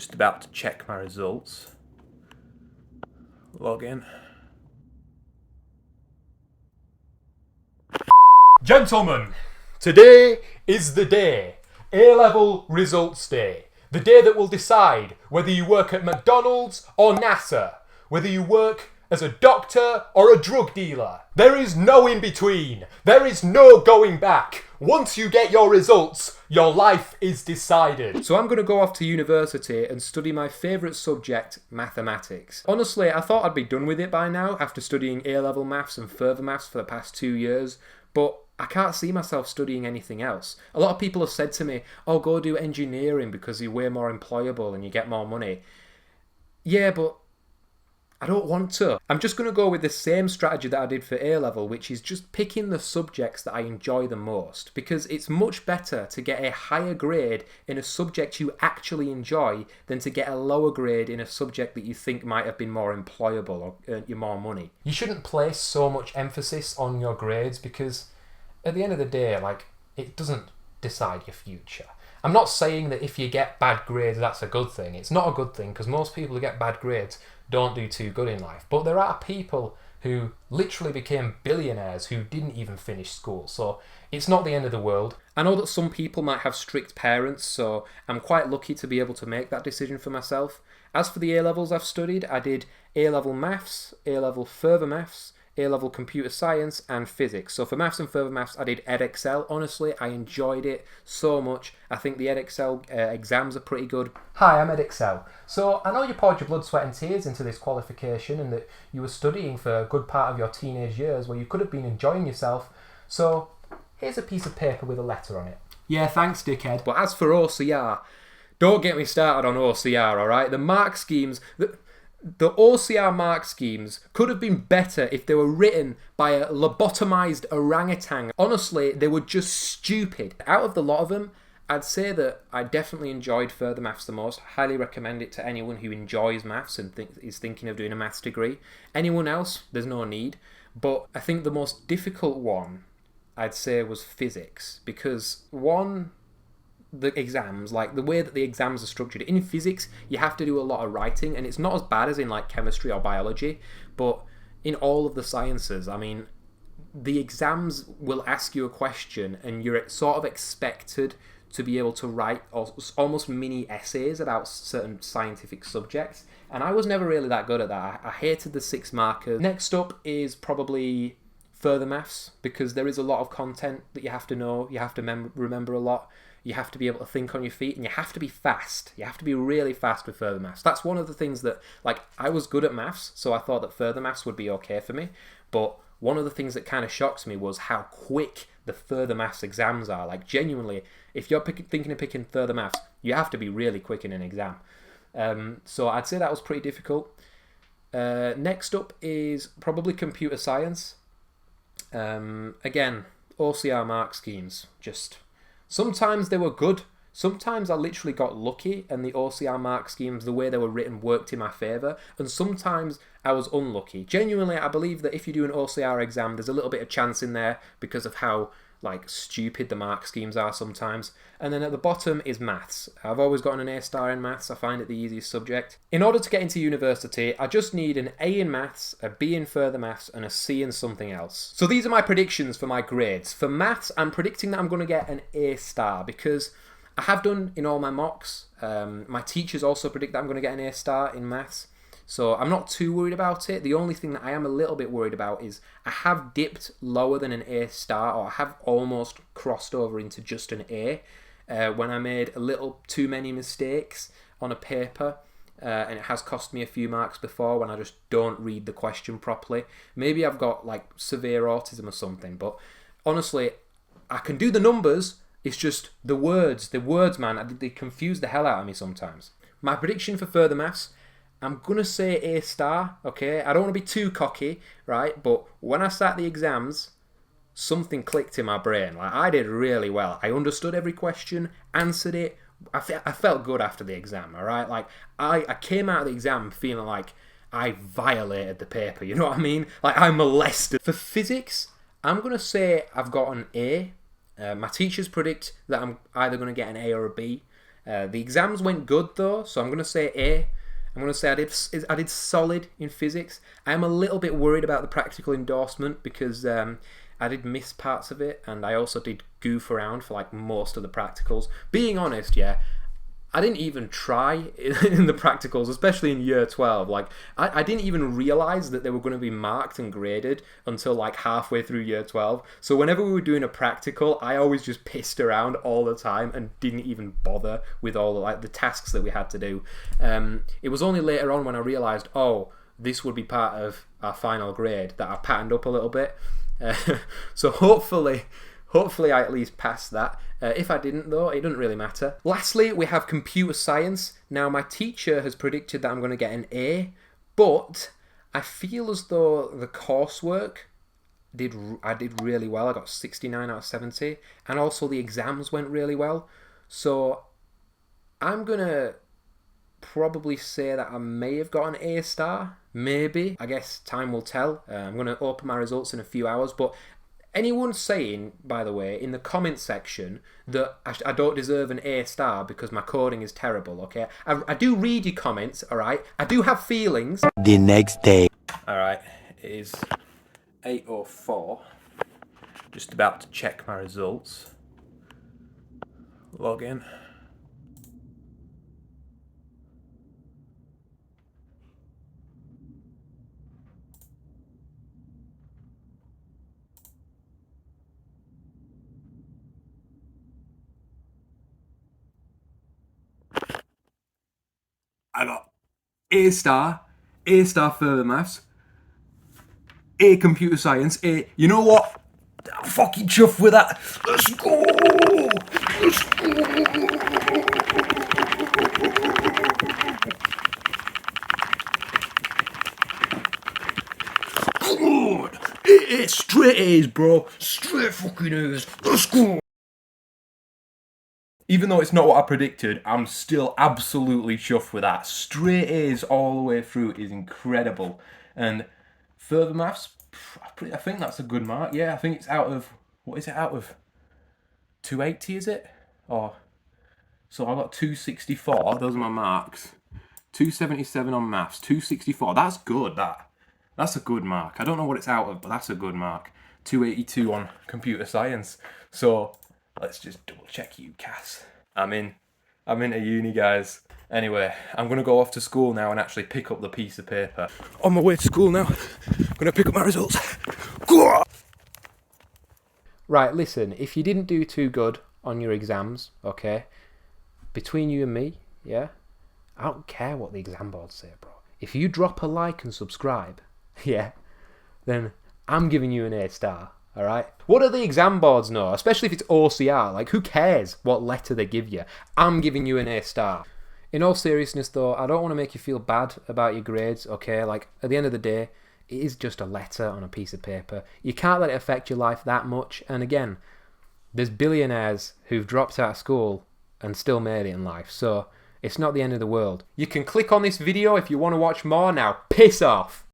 Just about to check my results. Log in. Gentlemen, today is the day. A-level results day. The day that will decide whether you work at McDonald's or NASA. Whether you work as a doctor or a drug dealer. There is no in between. There is no going back. Once you get your results, your life is decided. So I'm going to go off to university and study my favourite subject, mathematics. Honestly, I thought I'd be done with it by now after studying A-level maths and further maths for the past 2 years, but I can't see myself studying anything else. A lot of people have said to me, oh, go do engineering because you're way more employable and you get more money. Yeah, but I don't want to. I'm just going to go with the same strategy that I did for A-level, which is just picking the subjects that I enjoy the most, because it's much better to get a higher grade in a subject you actually enjoy than to get a lower grade in a subject that you think might have been more employable or earn you more money. You shouldn't place so much emphasis on your grades because at the end of the day, it doesn't decide your future. I'm not saying that if you get bad grades, that's a good thing. It's not a good thing because most people who get bad grades don't do too good in life. But there are people who literally became billionaires who didn't even finish school. So it's not the end of the world. I know that some people might have strict parents, so I'm quite lucky to be able to make that decision for myself. As for the A-levels I've studied, I did A-level maths, A-level further maths, A-level computer science and physics. So for maths and further maths, I did Edexcel. Honestly, I enjoyed it so much. I think the Edexcel exams are pretty good. Hi, I'm Edexcel. So I know you poured your blood, sweat and tears into this qualification and that you were studying for a good part of your teenage years where you could have been enjoying yourself. So here's a piece of paper with a letter on it. Yeah, thanks, dickhead. But as for OCR, don't get me started on OCR, alright? The mark schemes... The OCR mark schemes could have been better if they were written by a lobotomized orangutan. Honestly, they were just stupid. Out of the lot of them, I'd say that I definitely enjoyed further maths the most. Highly recommend it to anyone who enjoys maths and is thinking of doing a maths degree. Anyone else, there's no need. But I think the most difficult one, I'd say, was physics. Because one... the exams, like the way that the exams are structured. In physics, you have to do a lot of writing, and it's not as bad as in like chemistry or biology, but in all of the sciences, I mean, the exams will ask you a question and you're sort of expected to be able to write almost mini essays about certain scientific subjects, and I was never really that good at that. I hated the 6 markers. Next up is probably further maths, because there is a lot of content that you have to know, you have to remember a lot. You have to be able to think on your feet, and you have to be fast. You have to be really fast with further maths. That's one of the things that, I was good at maths, so I thought that further maths would be okay for me. But one of the things that kind of shocks me was how quick the further maths exams are. Like, genuinely, if you're thinking of picking further maths, you have to be really quick in an exam. So I'd say that was pretty difficult. Next up is probably computer science. Again, OCR mark schemes, just... sometimes they were good. Sometimes I literally got lucky and the OCR mark schemes, the way they were written, worked in my favour. And sometimes I was unlucky. Genuinely, I believe that if you do an OCR exam, there's a little bit of chance in there because of how stupid the mark schemes are sometimes. And then at the bottom is maths. I've always gotten an A star in maths. I find it the easiest subject. In order to get into university, I just need an A in maths, a B in further maths, and a C in something else. So these are my predictions for my grades. For maths, I'm predicting that I'm going to get an A star because I have done in all my mocks. My teachers also predict that I'm going to get an A star in maths. So I'm not too worried about it. The only thing that I am a little bit worried about is I have dipped lower than an A star, or I have almost crossed over into just an A when I made a little too many mistakes on a paper, and it has cost me a few marks before when I just don't read the question properly. Maybe I've got severe autism or something, but honestly, I can do the numbers. It's just the words, man, they confuse the hell out of me sometimes. My prediction for further maths, I'm going to say A star, okay? I don't want to be too cocky, right? But when I sat the exams, something clicked in my brain. I did really well. I understood every question, answered it. I felt good after the exam, all right? I came out of the exam feeling like I violated the paper, you know what I mean? I molested. For physics, I'm going to say I've got an A. My teachers predict that I'm either going to get an A or a B. The exams went good though, so I'm going to say A. I'm going to say I did solid in physics. I am a little bit worried about the practical endorsement because I did miss parts of it, and I also did goof around for like most of the practicals. Being honest, yeah, I didn't even try in the practicals, especially in year 12. Like, I didn't even realise that they were going to be marked and graded until like halfway through year 12. So whenever we were doing a practical, I always just pissed around all the time and didn't even bother with all the tasks that we had to do. It was only later on when I realised, oh, this would be part of our final grade that I patterned up a little bit. So hopefully I at least passed that. If I didn't though, it doesn't really matter. Lastly, we have computer science. Now my teacher has predicted that I'm going to get an A, but I feel as though the coursework I did really well. I got 69 out of 70, and also the exams went really well. So I'm going to probably say that I may have got an A star, maybe. I guess time will tell. I'm going to open my results in a few hours, but anyone saying, by the way, in the comment section that I don't deserve an A star because my coding is terrible, okay? I do read your comments, alright? I do have feelings. The next day. Alright, it is 8:04. Just about to check my results. Log in. I got A star further maths, A computer science, A. You know what? I'm fucking chuffed with that. Let's go. Let's go. Good. It's straight A's, bro. Straight fucking A's. Let's go. Even though it's not what I predicted, I'm still absolutely chuffed with that. Straight A's all the way through is incredible. And further maths, I think that's a good mark. Yeah, I think it's out of, what is it out of? 280, is it? Or, so I got 264, those are my marks. 277 on maths, 264, that's good, that's a good mark. I don't know what it's out of, but that's a good mark. 282 on computer science. So, let's just double check UCAS. I'm into uni, guys. Anyway, I'm going to go off to school now and actually pick up the piece of paper. On my way to school now. I'm going to pick up my results. Right, listen, if you didn't do too good on your exams, okay, between you and me, yeah, I don't care what the exam boards say, bro. If you drop a like and subscribe, yeah, then I'm giving you an A star. Alright? What do the exam boards know? Especially if it's OCR. Like, who cares what letter they give you? I'm giving you an A star. In all seriousness, though, I don't want to make you feel bad about your grades, okay? Like, at the end of the day, it is just a letter on a piece of paper. You can't let it affect your life that much. And again, there's billionaires who've dropped out of school and still made it in life. So, it's not the end of the world. You can click on this video if you want to watch more now. Piss off!